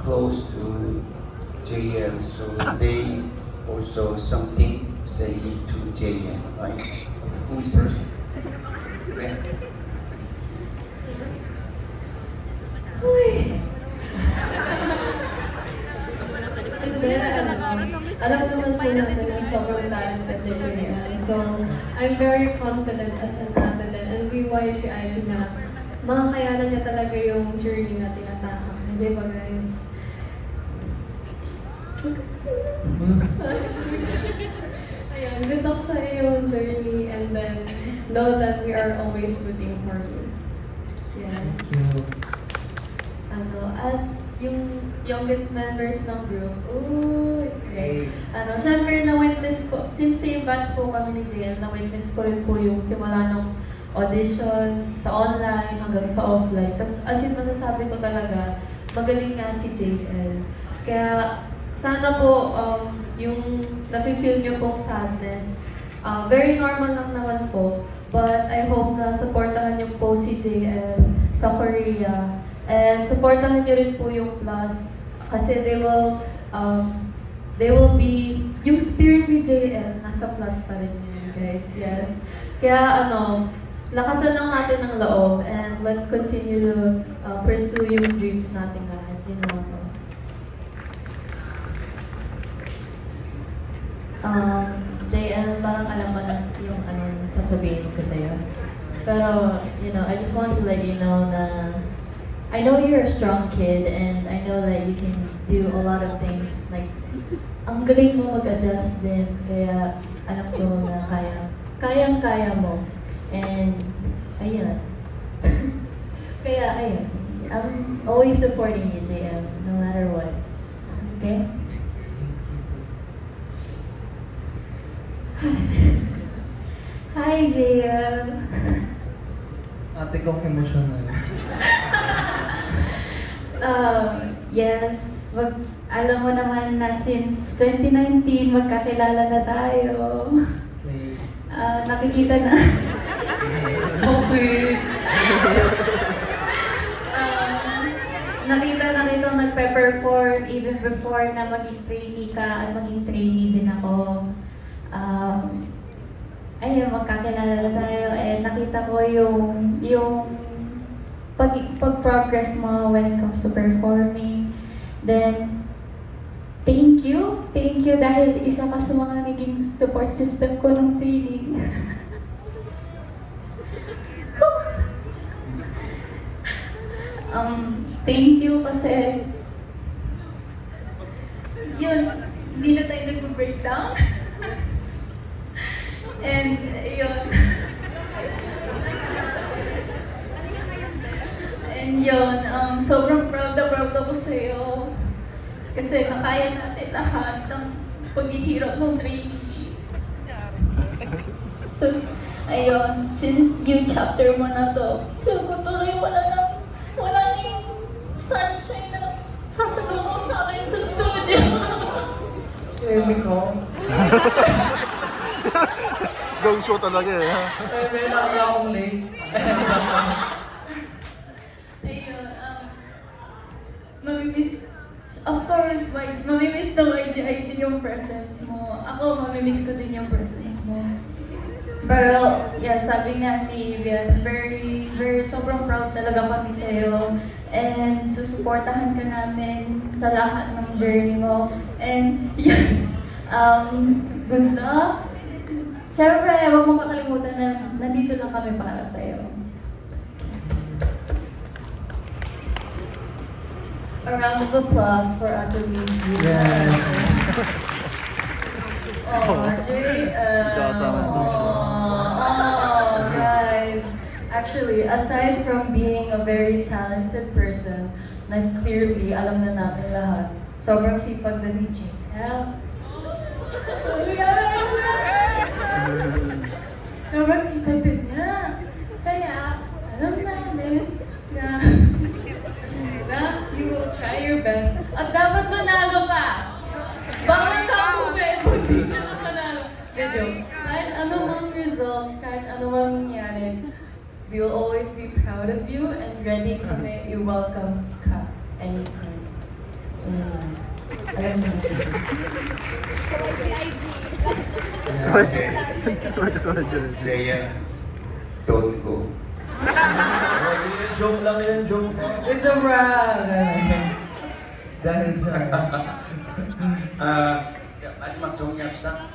close to JM, so they also something say to JM, right? Who's first? Yeah. Uy! Hindi, alam naman po natin na sobrang talented ni Julian. So, I'm very confident as an athlete and BYGIG na makakayanan niya talaga yung journey na tinatahak. Hindi ba guys? Ayun, good luck sa iyong journey and then know that we are always rooting for you. Yeah. As yung youngest members ng group, syempre na-witness ko, since same batch po kami ni JL, na-witness ko rin po yung simula ng audition, sa online, hanggang sa offline. Tapos as in masasabi ko talaga, magaling nga si JL. Kaya sana po, yung nafe-feel nyo pong sadness, very normal lang naman po. But I hope na supportahan nyo po si JL sa Korea. And supportahan nyo rin po yung Plus kasi they will be, yung spirit ni JL nasa Plus pa rin yun guys, yes. Kaya lakasan lang natin ng loob and let's continue to pursue yung dreams natin lahat, yun lang po. JL, parang alam mo na yung sasabihin ko sa'yo. Pero, I just want to let you know na I know you're a strong kid and I know that you can do a lot of things. Like, ang galing mo mag-adjust din. Kaya alam ko na kayang-kaya mo. And, ayun. Kaya, ayun. I'm always supporting you, JM, no matter what. Okay? Hi, JM. Ate kong emotional. Yes, alam mo naman na since 2019, magkakilala na tayo. Nakikita na. Okay. Nakita na kitang nagpe-perform even before na maging trainee ka at maging trainee din ako. Ayun, magkakilala na tayo and nakita ko yung pag-progress mo when it comes to performing. Then, thank you dahil isa ka sa mga naging support system ko ng training. Thank you kasi yun, hindi na tayo nag-breakdown. And yun. And yun, sobrang proud ako sa'yo. Kasi nakaya natin lahat ng paghihirap ng trainee. Tapos, ayun, since new chapter mo na to, feel ko tuloy wala na yung sunshine na sasalubong sa akin sa studio. Emi ko. Going show talaga eh. May lagi akong late. Ayun, mamimiss, of course, mamimiss na YGIG yung presence mo. Ako, mamimiss ko din yung presence mo. Pero, yeah, sabi nga ni Vian, very sobrang proud talaga kami sa'yo. And susuportahan ka namin sa lahat ng journey mo. And, yun, good luck. Siyempre, huwag mo makalimutan na nandito lang kami para sa'yo. A round of applause for Ate Lucy. Yes. Jay. Guys. Actually, aside from being a very talented person, na clearly alam na natin lahat, sobrang sipag na ni Jay. Sobrang sipag din niya. Kaya, alam namin na you will try your best. At dapat manalo ka. Bawal ka kumit kung di ka na manalo. Medyo, kahit anumang result, kahit anumang nangyari, we will always be proud of you and ready kami i-welcome ka anytime. Okay. Sorry, Jerry. Jaya, don't go. Joke lang yun, joke. It's a prank! Dahil siya. 마지막 정리합시다.